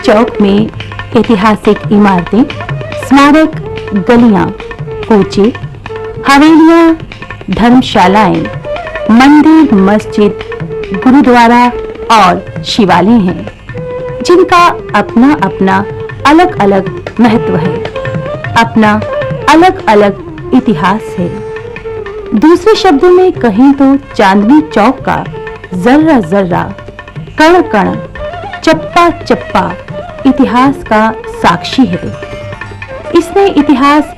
चौक में ऐतिहासिक इमारतें, स्मारक, गलियां, कोचे, हवेलियां, धर्मशालाएं, मंदिर, मस्जिद, गुरुद्वारा और शिवालय हैं, जिनका अपना अपना अलग अलग महत्व है, अपना अलग अलग इतिहास है। दूसरे शब्दों में कहें तो चांदनी चौक का जर्रा जर्रा, कण कण, चप्पा चप्पा इतिहास का साक्षी है। इसने इतिहास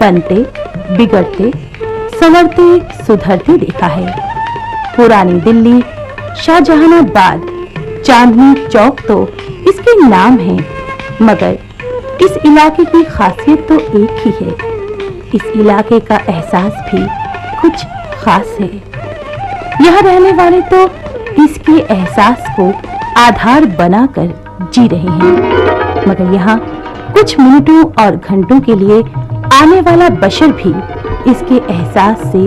बनते, बिगड़ते, संवरते, सुधरते देखा है। पुरानी दिल्ली, शाहजहानाबाद, चांदनी चौक तो इसके नाम है, मगर इस इलाके की खासियत तो एक ही है। इस इलाके का एहसास भी कुछ खास है। यहाँ रहने वाले तो इसके एहसास को आधार बनाकर जी रहे हैं, मगर यहाँ कुछ मिनटों और घंटों के लिए आने वाला बशर भी इसके एहसास से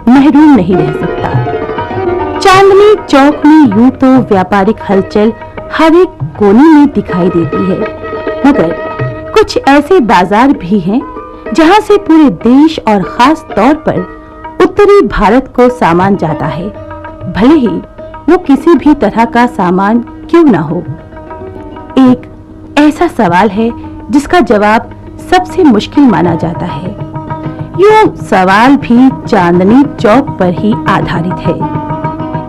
महरूम नहीं रह सकता। चांदनी चौक में यूं तो व्यापारिक हलचल हर एक कोने में दिखाई देती है, मगर कुछ ऐसे बाजार भी हैं जहां से पूरे देश और खास तौर पर उत्तरी भारत को सामान जाता है, भले ही वो किसी भी तरह का सामान क्यों ना हो। एक ऐसा सवाल है जिसका जवाब सबसे मुश्किल माना जाता है। यूं सवाल भी चांदनी चौक पर ही आधारित है।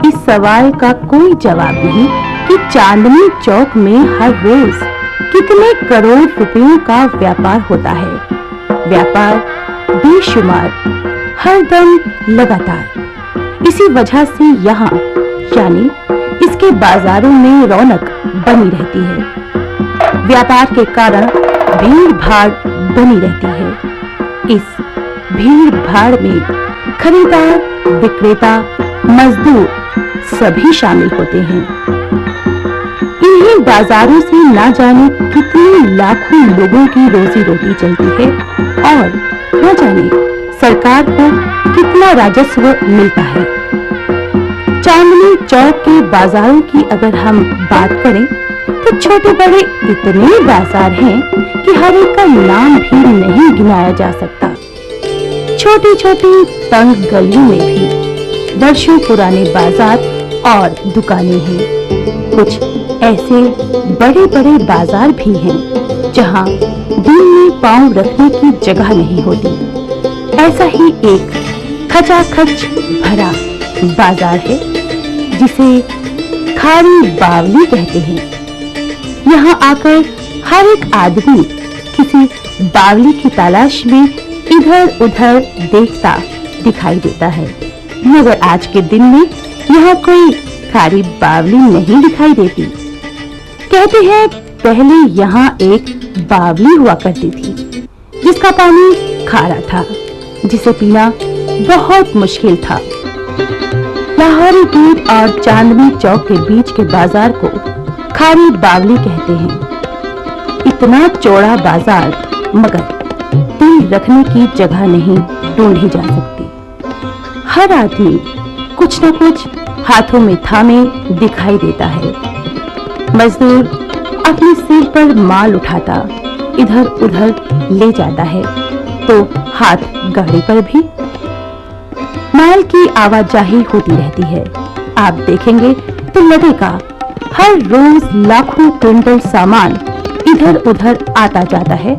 इस सवाल का कोई जवाब नहीं कि चांदनी चौक में हर रोज कितने करोड़ रुपयों का व्यापार होता है। व्यापार बेशुमार, हरदम, लगातार। इसी वजह से यहाँ यानी इसके बाजारों में रौनक बनी रहती है। व्यापार के कारण भीड़ भाड़ बनी रहती है। इस भीड़ भाड़ में खरीदार, विक्रेता, मजदूर सभी शामिल होते हैं। इन्हीं बाजारों से ना जाने कितने लाखों लोगों की रोजी रोटी चलती है और न जाने सरकार को कितना राजस्व मिलता है। चांदनी चौक के बाजारों की अगर हम बात करें तो छोटे बड़े इतने बाजार हैं कि हर एक का नाम भी नहीं गिनाया जा सकता। छोटी छोटी तंग गलियों में भी वर्षों पुराने बाजार और दुकानें हैं। कुछ ऐसे बड़े बड़े बाजार भी हैं जहां दिन में पांव रखने की जगह नहीं होती। ऐसा ही एक खचाखच भरा बाजार है जिसे खारी बावली कहते हैं। यहाँ आकर हर एक आदमी किसी बावली की तलाश में इधर उधर देखता दिखाई देता है, मगर आज के दिन में यहाँ कोई खारी बावली नहीं दिखाई देती। कहते हैं पहले यहाँ एक बावली हुआ करती थी जिसका पानी खारा था, जिसे पीना बहुत मुश्किल था। लाहौरी गेट और चांदनी चौक के बीच के बाजार को खारी बावली कहते हैं। इतना चौड़ा बाजार, मगर दिल रखने की जगह नहीं ढूंढी जा सकती। हर आदमी कुछ न कुछ हाथों में थामे दिखाई देता है। मजदूर अपने सिर पर माल उठाता इधर उधर ले जाता है, तो हाथ गाड़ी पर भी माल की आवाजाही होती रहती है। आप देखेंगे तो लगेगा हर रोज लाखों क्विंटल सामान इधर उधर आता जाता है।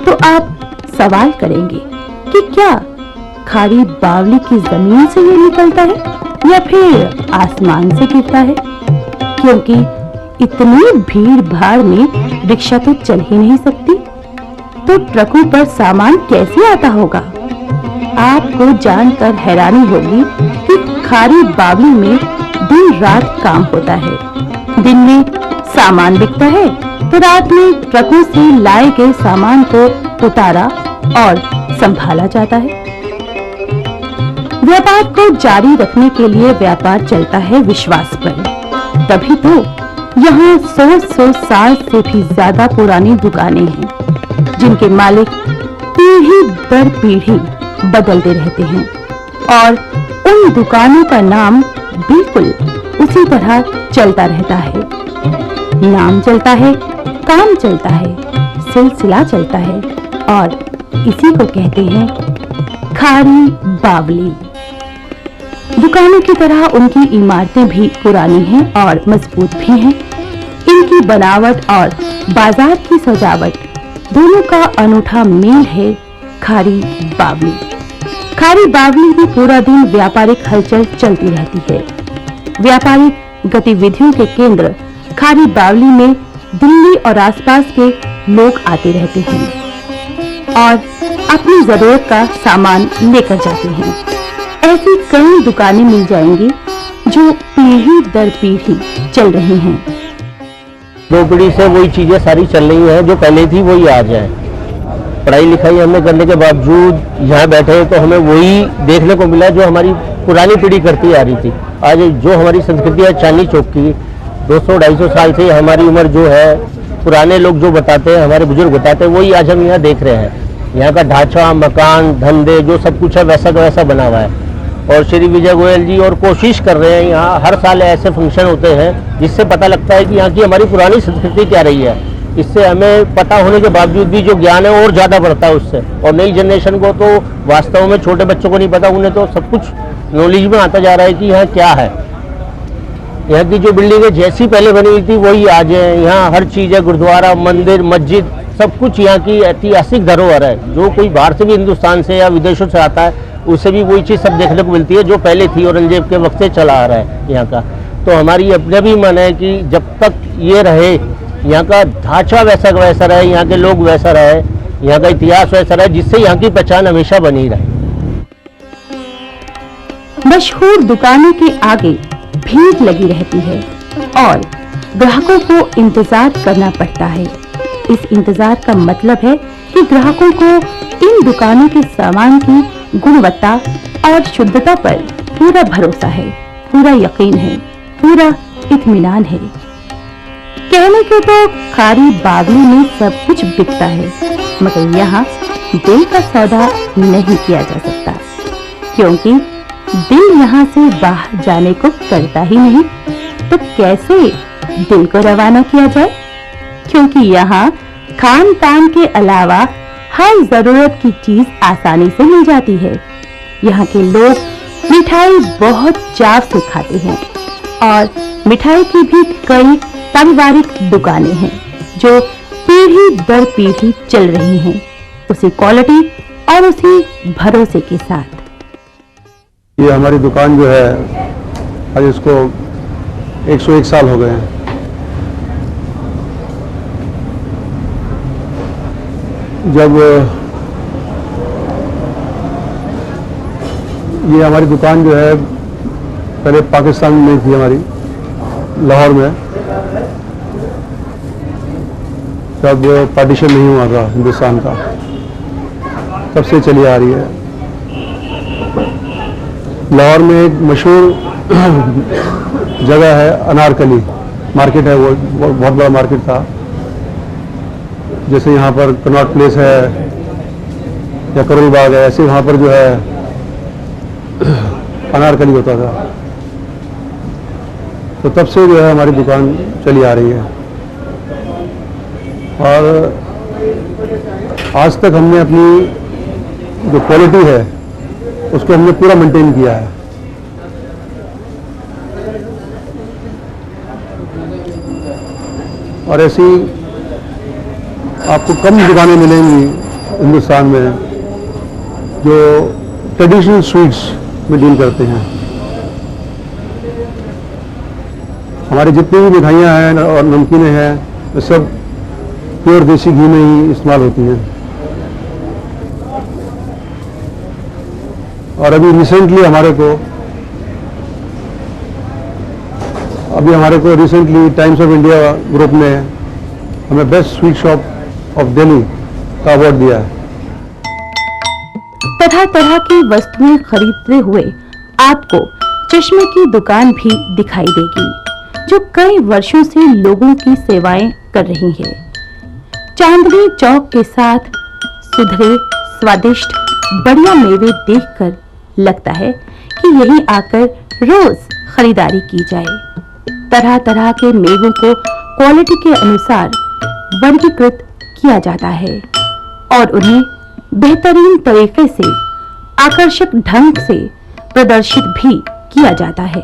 तो आप सवाल करेंगे कि क्या खारी बावली की जमीन से ये निकलता है या फिर आसमान से गिरता है, क्योंकि इतनी भीड़ भाड़ में रिक्शा तो चल ही नहीं सकती, तो ट्रकों पर सामान कैसे आता होगा। आपको जानकर हैरानी होगी कि खारी बावली में दिन रात काम होता है। दिन में सामान बिकता है तो रात में ट्रकों से लाए गए सामान को उतारा और संभाला जाता है। व्यापार को जारी रखने के लिए व्यापार चलता है विश्वास पर। तभी तो यहाँ 100 साल से भी ज्यादा पुरानी दुकानें हैं जिनके मालिक पीढ़ी दर पीढ़ी बदलते रहते हैं और उन दुकानों का नाम बिल्कुल उसी तरह चलता रहता है। नाम चलता है काम चलता है, सिलसिला चलता है और इसी को कहते हैं खारी बावली। दुकानों की तरह उनकी इमारतें भी पुरानी हैं और मजबूत भी हैं। इनकी बनावट और बाजार की सजावट दोनों का अनूठा मेल है खारी बावली। खारी बावली में पूरा दिन व्यापारिक हलचल चलती रहती है। व्यापारिक गतिविधियों के केंद्र खारी बावली में दिल्ली और आसपास के लोग आते रहते हैं और अपनी जरूरत का सामान लेकर जाते हैं। ऐसी कई दुकानें मिल जाएंगी जो पीढ़ी दर पीढ़ी चल रही हैं। 2 पीढ़ी से वही चीजें सारी चल रही हैं जो पहले थी वही आज है। पढ़ाई लिखाई हमने करने के बावजूद यहाँ बैठे तो हमें वही देखने को मिला जो हमारी पुरानी पीढ़ी करती आ रही थी। आज जो हमारी संस्कृति है चांदनी चौक की 200-250 साल से हमारी उम्र जो है, पुराने लोग जो बताते हैं, हमारे बुजुर्ग बताते हैं, वही आज हम यहाँ देख रहे हैं। यहाँ का ढांचा, मकान, धंधे जो सब कुछ है वैसा का वैसा बना हुआ है। और श्री विजय गोयल जी और कोशिश कर रहे हैं, यहाँ हर साल ऐसे फंक्शन होते हैं जिससे पता लगता है कि यहाँ की हमारी पुरानी संस्कृति क्या रही है। इससे हमें पता होने के बावजूद भी जो ज्ञान है और ज़्यादा बढ़ता है उससे। और नई जनरेशन को तो वास्तव में, छोटे बच्चों को नहीं पता, उन्हें तो सब कुछ नॉलेज में आता जा रहा है कि यहाँ क्या है। यहाँ की जो बिल्डिंगें जैसी पहले बनी हुई थी वही आज है। यहाँ हर चीज़ है, गुरुद्वारा, मंदिर, मस्जिद, सब कुछ यहाँ की ऐतिहासिक धरोहर है। जो कोई बाहर से भी, हिंदुस्तान से या विदेशों से आता है, उससे भी वही चीज़ सब देखने को मिलती है जो पहले थी औरंगजेब के वक्त से चला आ रहा है यहाँ का। तो हमारी अपना भी मन है कि जब तक ये रहे, यहाँ का ढांचा वैसा का वैसा रहे, यहाँ के लोग वैसा रहे, यहाँ का इतिहास वैसा रहे, जिससे यहाँ की पहचान हमेशा बनी रहे। मशहूर दुकानों के आगे भीड़ लगी रहती है और ग्राहकों को इंतजार करना पड़ता है। इस इंतजार का मतलब है कि ग्राहकों को इन दुकानों के सामान की गुणवत्ता और शुद्धता पर पूरा भरोसा है, पूरा यकीन है, पूरा इत्मीनान है। कहने को तो खारी बावली में सब कुछ बिकता है, मगर यहाँ दिल का सौदा नहीं किया जा सकता, क्योंकि दिल यहाँ से बाहर जाने को करता ही नहीं, तो कैसे दिल को रवाना किया जाए? क्योंकि यहाँ खान पान के अलावा हर जरूरत की चीज आसानी से मिल जाती है। यहाँ के लोग मिठाई बहुत चाव से खाते हैं और मिठाई की भी कई पारिवारिक दुकानें हैं जो पीढ़ी दर पीढ़ी चल रही हैं, उसी क्वालिटी और उसी भरोसे के साथ। ये हमारी दुकान जो है, आज इसको 101 साल हो गए हैं। जब ये हमारी दुकान जो है पहले पाकिस्तान में थी, हमारी लाहौर में, तब पार्टीशन नहीं हुआ था हिंदुस्तान का, तब से चली आ रही है। लाहौर में एक मशहूर जगह है अनारकली मार्केट है, वो बहुत बड़ा मार्केट था। जैसे यहाँ पर कनॉट प्लेस है या करोल बाग है, ऐसे वहाँ पर जो है अनारकली होता था। तो तब से जो है हमारी दुकान चली आ रही है और आज तक हमने अपनी जो क्वालिटी है उसको हमने पूरा मेंटेन किया है। और ऐसी आपको कम दुकानें मिलेंगी हिंदुस्तान में जो ट्रेडिशनल स्वीट्स में डील करते हैं। हमारी जितनी भी मिठाइयाँ हैं और नमकीनें हैं, वो सब प्योर देसी घी में ही इस्तेमाल होती हैं। और अभी recently times of India group ने हमें best sweet shop of Delhi का अवार्ड दिया है। तरह तरह की वस्तुएं खरीदते हुए आपको चश्मे की दुकान भी दिखाई देगी, जो कई वर्षों से लोगों की सेवाएं कर रही है। चांदनी चौक के साथ सुधरे, स्वादिष्ट, बढ़िया मेवे देखकर लगता है कि यहीं आकर रोज खरीदारी की जाए। तरह तरह के मेवों को क्वालिटी के अनुसार वर्गीकृत किया जाता है और उन्हें बेहतरीन तरीके से आकर्षक ढंग से प्रदर्शित भी किया जाता है।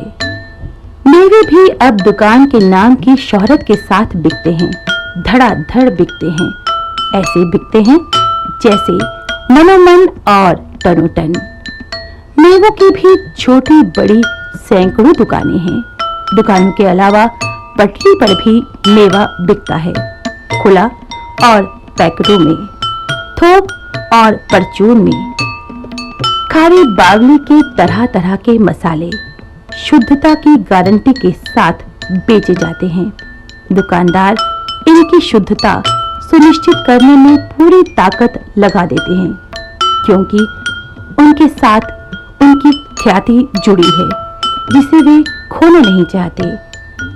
मेवे भी अब दुकान के नाम की शोहरत के साथ बिकते हैं, धड़ाधड़ बिकते हैं। ऐसे बिकते हैं जैसे मनोमन और तनोतन। मेवों की भी छोटी बड़ी सैकड़ों दुकानें हैं। दुकानों के अलावा पटरी पर भी मेवा बिकता है, खुला और पैकेटों में, थोक और परचून में। खारी बावली के तरह तरह के मसाले शुद्धता की गारंटी के साथ बेचे जाते हैं। दुकानदार इनकी शुद्धता सुनिश्चित करने में पूरी ताकत लगा देते हैं, क्योंकि उनके साथ उनकी ख्याति जुड़ी है जिसे वे खोना नहीं चाहते।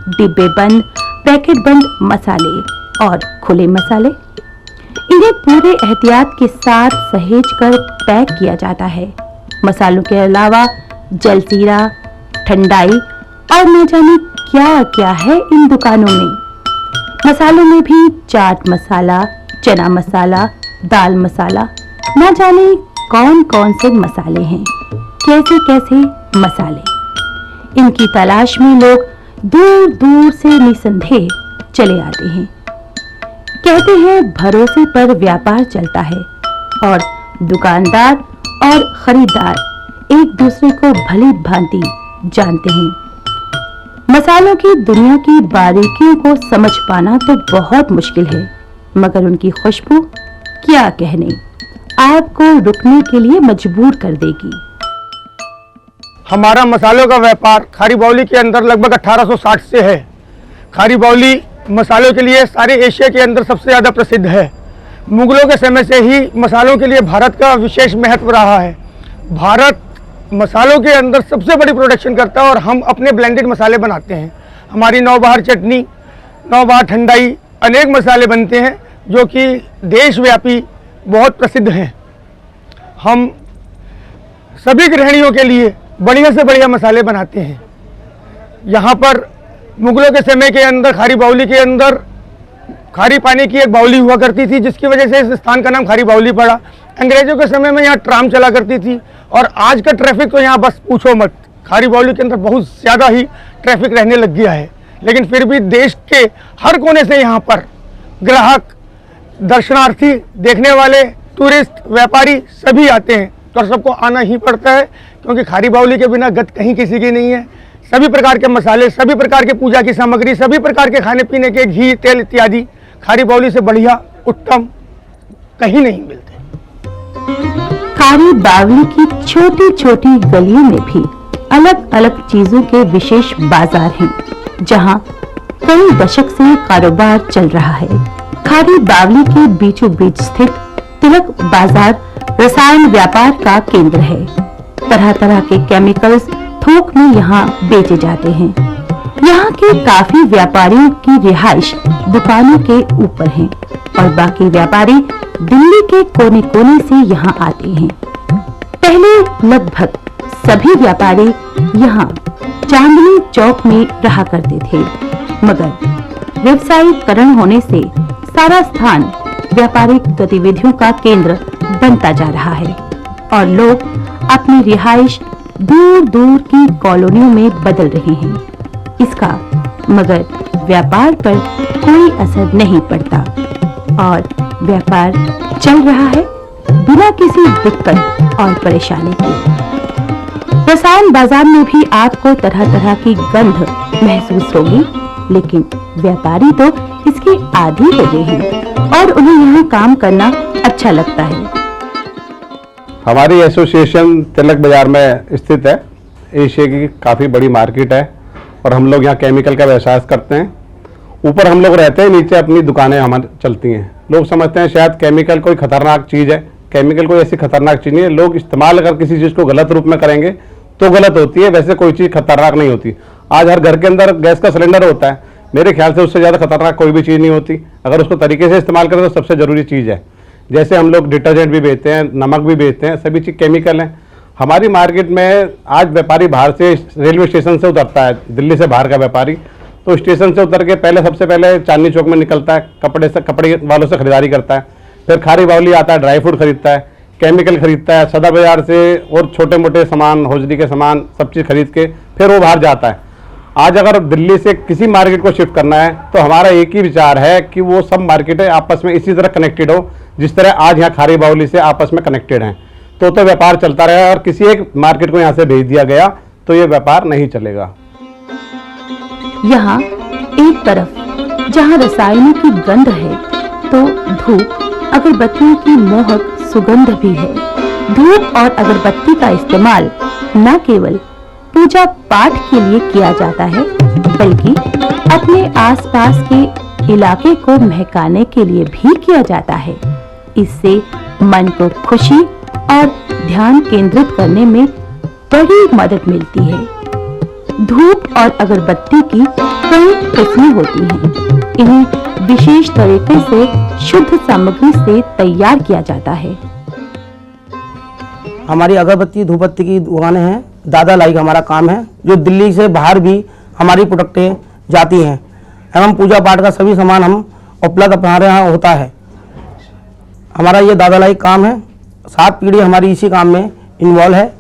डिब्बे बंद, पैकेट बंद मसाले और खुले मसाले, इन्हें पूरे एहतियात के साथ सहेज कर पैक किया जाता है। मसालों के अलावा जलजीरा, ठंडाई और न जाने क्या क्या है इन दुकानों में। मसालों में भी चाट मसाला, चना मसाला, दाल मसाला, न जाने कौन कौन से मसाले हैं, कैसे कैसे मसाले। इनकी तलाश में लोग दूर दूर से निसंदेह चले आते हैं। कहते हैं भरोसे पर व्यापार चलता है और दुकानदार और खरीदार एक दूसरे को भली भांति जानते हैं। मसालों की दुनिया की बारीकियों को समझ पाना तो बहुत मुश्किल है, मगर उनकी खुशबू क्या कहने, आपको रुकने के लिए मजबूर कर देगी। हमारा मसालों का व्यापार खारी बावली के अंदर लगभग 1860 से है। खारी बावली मसालों के लिए सारे एशिया के अंदर सबसे ज़्यादा प्रसिद्ध है। मुगलों के समय से ही मसालों के लिए भारत का विशेष महत्व रहा है। भारत मसालों के अंदर सबसे बड़ी प्रोडक्शन करता है और हम अपने ब्लेंडेड मसाले बनाते हैं। हमारी नौबहार चटनी, नौबहार ठंडाई, अनेक मसाले बनते हैं जो कि देशव्यापी बहुत प्रसिद्ध हैं। हम सभी गृहिणियों के लिए बढ़िया से बढ़िया मसाले बनाते हैं। यहाँ पर मुगलों के समय के अंदर खारी बावली के अंदर खारी पानी की एक बावली हुआ करती थी, जिसकी वजह से इस स्थान का नाम खारी बावली पड़ा। अंग्रेजों के समय में यहाँ ट्राम चला करती थी और आज का ट्रैफिक तो यहाँ बस पूछो मत। खारी बावली के अंदर बहुत ज़्यादा ही ट्रैफिक रहने लग गया है, लेकिन फिर भी देश के हर कोने से यहाँ पर ग्राहक, दर्शनार्थी, देखने वाले, टूरिस्ट, व्यापारी सभी आते हैं। तो सबको आना ही पड़ता है, क्योंकि खारी बावली के बिना गत कहीं किसी की नहीं है। सभी प्रकार के मसाले, सभी प्रकार के पूजा की सामग्री, सभी प्रकार के खाने पीने के घी, तेल इत्यादि खारी बावली से बढ़िया, उत्तम कहीं नहीं मिलते। खारी बावली की छोटी छोटी गलियों में भी अलग अलग चीजों के विशेष बाजार हैं, जहां कई दशक से कारोबार चल रहा है। खारी बावली के बीचों बीच स्थित तिलक बाजार रसायन व्यापार का केंद्र है। तरह तरह के केमिकल्स थोक में यहाँ बेचे जाते हैं। यहाँ के काफी व्यापारियों की रिहाइश दुकानों के ऊपर है और बाकी व्यापारी दिल्ली के कोने कोने से यहाँ आते हैं। पहले लगभग सभी व्यापारी यहाँ चांदनी चौक में रहा करते थे, मगर व्यवसायीकरण होने से सारा स्थान व्यापारिक गतिविधियों का केंद्र बनता जा रहा है और लोग अपनी रिहाइश दूर दूर की कॉलोनियों में बदल रहे हैं। इसका मगर व्यापार पर कोई असर नहीं पड़ता और व्यापार चल रहा है बिना किसी दिक्कत और परेशानी के। रसायन बाजार में भी आपको तरह तरह की गंध महसूस होगी, लेकिन व्यापारी तो इसके आदी हो गए हैं और उन्हें यहाँ काम करना अच्छा लगता है। हमारी एसोसिएशन तिलक बाजार में स्थित है। एशिया की काफ़ी बड़ी मार्केट है और हम लोग यहाँ केमिकल का व्यवसाय करते हैं। ऊपर हम लोग रहते हैं, नीचे अपनी दुकानें हमारी चलती हैं। लोग समझते हैं शायद केमिकल कोई खतरनाक चीज़ है। केमिकल कोई ऐसी खतरनाक चीज़ नहीं है। लोग इस्तेमाल अगर किसी चीज़ को गलत रूप में करेंगे तो गलत होती है, वैसे कोई चीज़ खतरनाक नहीं होती। आज हर घर के अंदर गैस का सिलेंडर होता है, मेरे ख्याल से उससे ज़्यादा खतरनाक कोई भी चीज़ नहीं होती। अगर उसको तरीके से इस्तेमाल करें तो सबसे ज़रूरी चीज़ है। जैसे हम लोग डिटर्जेंट भी बेचते हैं, नमक भी बेचते हैं, सभी चीज़ केमिकल हैं। हमारी मार्केट में आज व्यापारी बाहर से रेलवे स्टेशन से उतरता है, दिल्ली से बाहर का व्यापारी, तो स्टेशन से उतर के पहले सबसे पहले चांदनी चौक में निकलता है, कपड़े वालों से खरीदारी करता है, फिर खारी बावली आता है, ड्राई फ्रूट खरीदता है, केमिकल खरीदता है, सदर बाजार से और छोटे मोटे सामान, हौजरी के सामान, सब चीज़ खरीद के फिर वो बाहर जाता है। आज अगर दिल्ली से किसी मार्केट को शिफ्ट करना है तो हमारा एक ही विचार है कि वो सब मार्केटें आपस में इसी तरह कनेक्टेड हो जिस तरह आज यहाँ खारी बावली से आपस में कनेक्टेड हैं, तो व्यापार चलता रहेगा। और किसी एक मार्केट को यहाँ से भेज दिया गया तो ये व्यापार नहीं चलेगा। यहाँ एक तरफ जहाँ रसायनों की गंध है तो धूप अगरबत्तियों की मोहक सुगंध भी है। धूप और अगरबत्ती का इस्तेमाल न केवल पूजा पाठ के लिए किया जाता है बल्कि अपने आसपास के इलाके को महकाने के लिए भी किया जाता है। इससे मन को खुशी और ध्यान केंद्रित करने में बड़ी मदद मिलती है। धूप और अगरबत्ती की कई किस्में होती हैं। इन्हें विशेष तरीके से शुद्ध सामग्री से तैयार किया जाता है। हमारी अगरबत्ती धूपबत्ती की दुकानें हैं। दादा लाई का हमारा काम है, जो दिल्ली से बाहर भी हमारी प्रोडक्टें जाती हैं एवं पूजा पाठ का सभी सामान हम उपलब्ध हमारे यहाँ होता है। हमारा ये दादा लाई काम है। 7 पीढ़ी हमारी इसी काम में इन्वॉल्व है।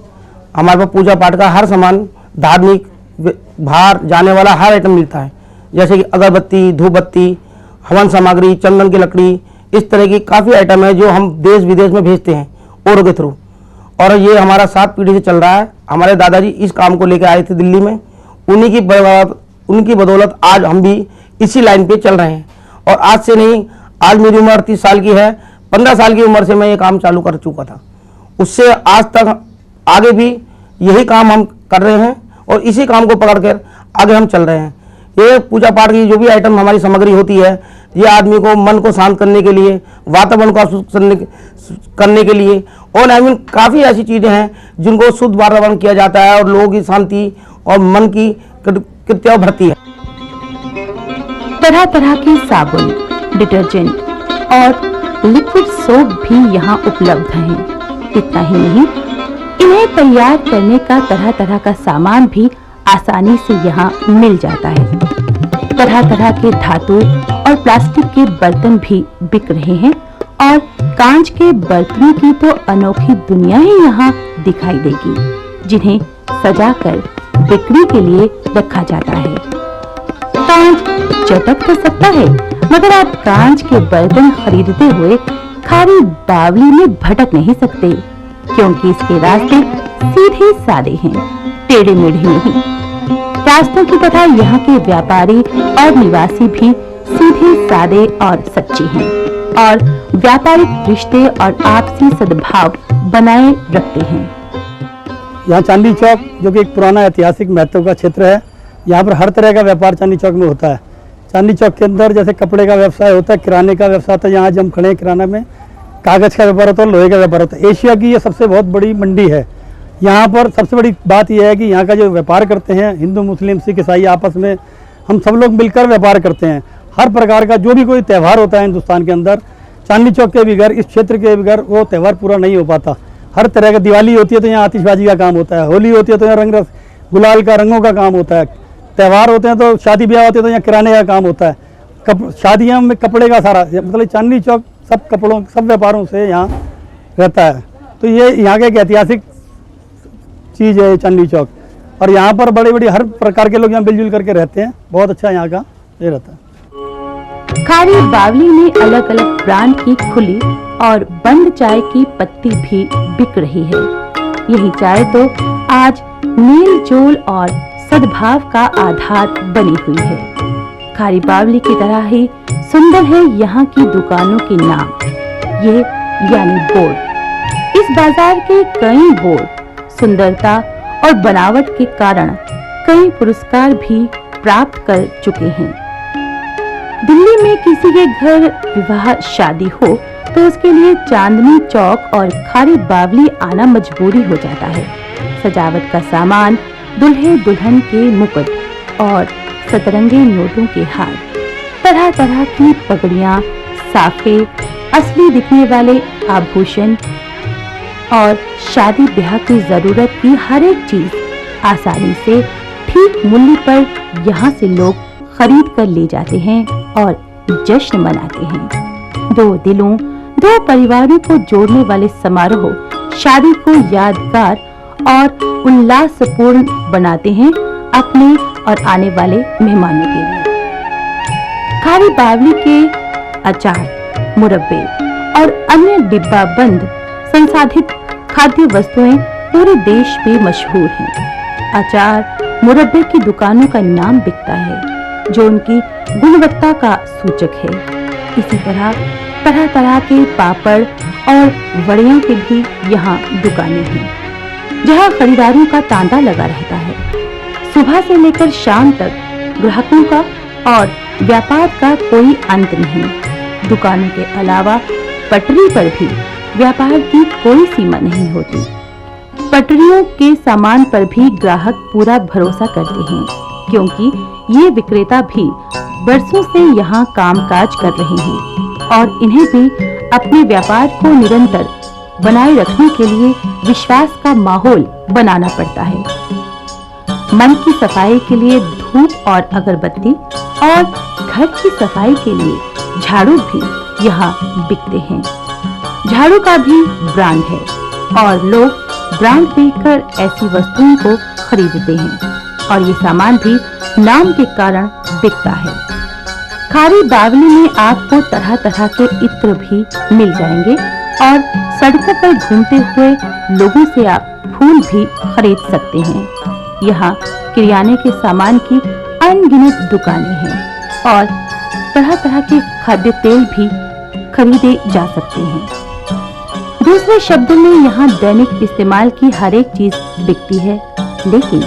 हमारे पास पूजा पाठ का हर सामान, धार्मिक बाहर जाने वाला हर आइटम मिलता है, जैसे कि अगरबत्ती, धूपबत्ती, हवन सामग्री, चंदन की लकड़ी, इस तरह की काफ़ी आइटम है जो हम देश विदेश में भेजते हैं ओरो के थ्रू। और ये हमारा 7 पीढ़ी से चल रहा है। हमारे दादाजी इस काम को लेकर आए थे दिल्ली में, उनकी बदौलत आज हम भी इसी लाइन पे चल रहे हैं। और आज से नहीं, आज मेरी उम्र 30 साल की है, 15 साल की उम्र से मैं ये काम चालू कर चुका था। उससे आज तक आगे भी यही काम हम कर रहे हैं और इसी काम को पकड़कर आगे हम चल रहे हैं। ये पूजा पाठ की जो भी आइटम हमारी सामग्री होती है, ये आदमी को मन को शांत करने के लिए, वातावरण को आशुद्ध करने के लिए, और आई मीन काफ़ी ऐसी चीज़ें हैं जिनको शुद्ध वातावरण किया जाता है और लोगों की शांति और मन की कृत्या बढ़ती है। तरह तरह के साबुन, डिटर्जेंट और लिक्विड सोप भी यहाँ उपलब्ध हैं। इतना ही नहीं, इन्हें तैयार करने का तरह तरह का सामान भी आसानी से यहाँ मिल जाता है। तरह तरह के धातु और प्लास्टिक के बर्तन भी बिक रहे हैं और कांच के बर्तनों की तो अनोखी दुनिया ही यहाँ दिखाई देगी, जिन्हें सजाकर बिक्री के लिए रखा जाता है। कांच चटक तो सकता है, मगर आप कांच के बर्तन खरीदते हुए खारी बावली में भटक नहीं सकते, क्योंकि इसके रास्ते सीधे सादे हैं, टेढ़े मेढ़े नहीं। रास्तों की तरह यहाँ के व्यापारी और निवासी भी सीधे सादे और सच्चे हैं और व्यापारिक रिश्ते और आपसी सद्भाव बनाए रखते हैं। यहाँ चांदनी चौक, जो कि एक पुराना ऐतिहासिक महत्व का क्षेत्र है, यहाँ पर हर तरह का व्यापार चांदनी चौक में होता है। चांदनी चौक के अंदर जैसे कपड़े का व्यवसाय होता है, किराने का व्यवसाय होता है, यहाँ जब खड़े हैं किराना में, कागज़ का व्यापार होता है, लोहे का व्यापार होता है। एशिया की ये सबसे बहुत बड़ी मंडी है। यहाँ पर सबसे बड़ी बात यह है कि यहाँ का जो व्यापार करते हैं, हिंदू, मुस्लिम, सिख, ईसाई आपस में हम सब लोग मिलकर व्यापार करते हैं। हर प्रकार का जो भी कोई त्यौहार होता है हिंदुस्तान के अंदर, चांदनी चौक के बगैर, इस क्षेत्र के बगैर वो त्यौहार पूरा नहीं हो पाता। हर तरह का, दिवाली होती है तो यहाँ आतिशबाजी का काम होता है, होली होती है तो यहाँ रंग गुलाल का, रंगों का काम होता है, त्यौहार होते हैं तो शादी ब्याह होते हैं तो यहाँ किराने का काम होता है, शादियों में कपड़े का सारा, मतलब चांदनी चौक सब कपड़ों, सब व्यापारों से यहाँ रहता है। तो ये यहाँ का एक ऐतिहासिक चीज़ है चांदनी चौक, और यहाँ पर बड़े बड़े हर प्रकार के लोग यहाँ मिलजुल करके रहते हैं। बहुत अच्छा यहाँ का ये रहता है। खारी बावली में अलग अलग ब्रांड की खुली और बंद चाय की पत्ती भी बिक रही है। यही चाय तो आज मेल जोल और सद्भाव का आधार बनी हुई है। खारी बावली की तरह ही सुंदर है यहाँ की दुकानों के नाम, ये यानी बोर्ड। इस बाजार के कई बोर्ड सुंदरता और बनावट के कारण कई पुरस्कार भी प्राप्त कर चुके हैं। दिल्ली में किसी के घर विवाह शादी हो तो उसके लिए चांदनी चौक और खारी बावली आना मजबूरी हो जाता है। सजावट का सामान, दुल्हे दुल्हन के मुकुट और सतरंगी नोटों के हार, तरह तरह की पगड़ियां, साफे, असली दिखने वाले आभूषण और शादी ब्याह की जरूरत की हर एक चीज आसानी से ठीक मूल्य पर यहाँ से लोग खरीद कर ले जाते हैं और जश्न मनाते हैं। दो दिलों, दो परिवारों को जोड़ने वाले समारोह शादी को यादगार और उल्लासपूर्ण बनाते हैं अपने और आने वाले मेहमानों के लिए। खारी बावली के अचार, मुरब्बे और अन्य डिब्बा बंद संसाधित खाद्य वस्तुएं पूरे देश में मशहूर हैं। अचार, मुरब्बे की दुकानों का नाम बिकता है, जो उनकी गुणवत्ता का सूचक है। इसी तरह तरह तरह के पापड़ और वड़ियों के भी यहाँ दुकानें हैं, जहाँ खरीदारों का तांता लगा रहता है। सुबह से लेकर शाम तक ग्राहकों का और व्यापार का कोई अंत नहीं। दुकानों के अलावा पटरी पर भी व्यापार की कोई सीमा नहीं होती। पटरियों के सामान पर भी ग्राहक पूरा भरोसा करते हैं, क्योंकि ये विक्रेता भी बरसों से यहाँ कामकाज कर रहे हैं और इन्हें भी अपने व्यापार को निरंतर बनाए रखने के लिए विश्वास का माहौल बनाना पड़ता है। मन की सफाई के लिए धूप और अगरबत्ती और घर की सफाई के लिए झाड़ू भी यहाँ बिकते हैं। झाड़ू का भी ब्रांड है और लोग ब्रांड देखकर ऐसी वस्तुओं को खरीदते हैं और ये सामान भी नाम के कारण बिकता है। खारी बावली में आपको तरह तरह के इत्र भी मिल जाएंगे और सड़कों पर घूमते हुए लोगों से आप फूल भी खरीद सकते हैं। यहाँ किराने के सामान की अनगिनत दुकानें हैं और तरह तरह के खाद्य तेल भी खरीदे जा सकते हैं। दूसरे शब्दों में यहाँ दैनिक इस्तेमाल की हर एक चीज बिकती है, लेकिन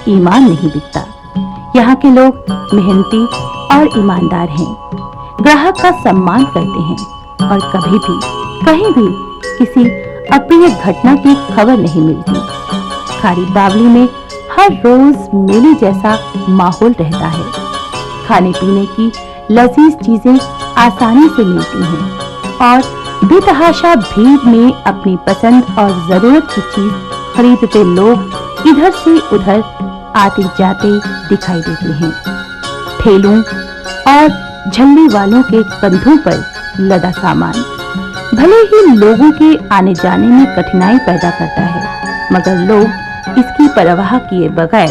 ईमान नहीं बिकता। यहाँ के लोग मेहनती और ईमानदार हैं, ग्राहक का सम्मान करते हैं और कभी भी कहीं भी किसी अप्रिय घटना की खबर नहीं मिलती। खारी बावली में हर रोज मेले जैसा माहौल रहता है। खाने पीने की लजीज चीजें आसानी से मिलती हैं और बेतहाशा भीड़ में अपनी पसंद और जरूरत की चीज खरीदते लोग इधर से उधर आते जाते दिखाई देते हैं। ठेलों और झल्ले वालों के कंधों पर लदा सामान भले ही लोगों के आने जाने में कठिनाई पैदा करता है, मगर लोग इसकी परवाह किए बगैर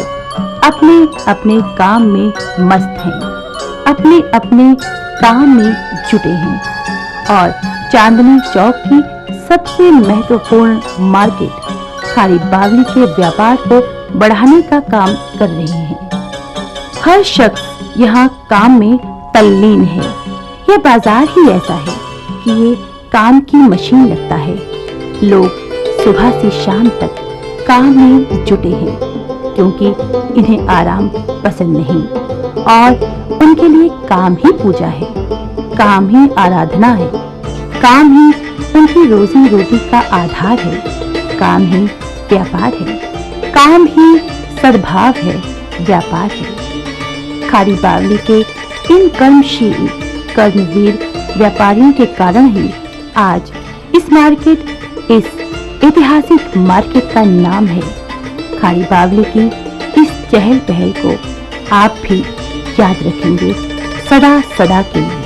अपने अपने काम में मस्त हैं, अपने अपने काम में जुटे हैं और चांदनी चौक की सबसे महत्वपूर्ण मार्केट खारी बावली के व्यापार को बढ़ाने का काम कर रहे हैं। हर शख्स यहाँ काम में तल्लीन है। यह बाजार ही ऐसा है कि ये काम की मशीन लगता है। लोग सुबह से शाम तक काम में जुटे हैं, क्योंकि इन्हें आराम पसंद नहीं और उनके लिए काम ही पूजा है, काम ही आराधना है, काम ही उनकी रोजी रोटी का आधार है, काम ही व्यापार है, काम ही सद्भाव है, व्यापार है। खारी बावली के इन कर्मशील कर्मवीर व्यापारियों के कारण ही आज इस ऐतिहासिक मार्केट का नाम है। खारी बावली की इस चहल पहल को आप भी याद रखेंगे सदा सदा के लिए।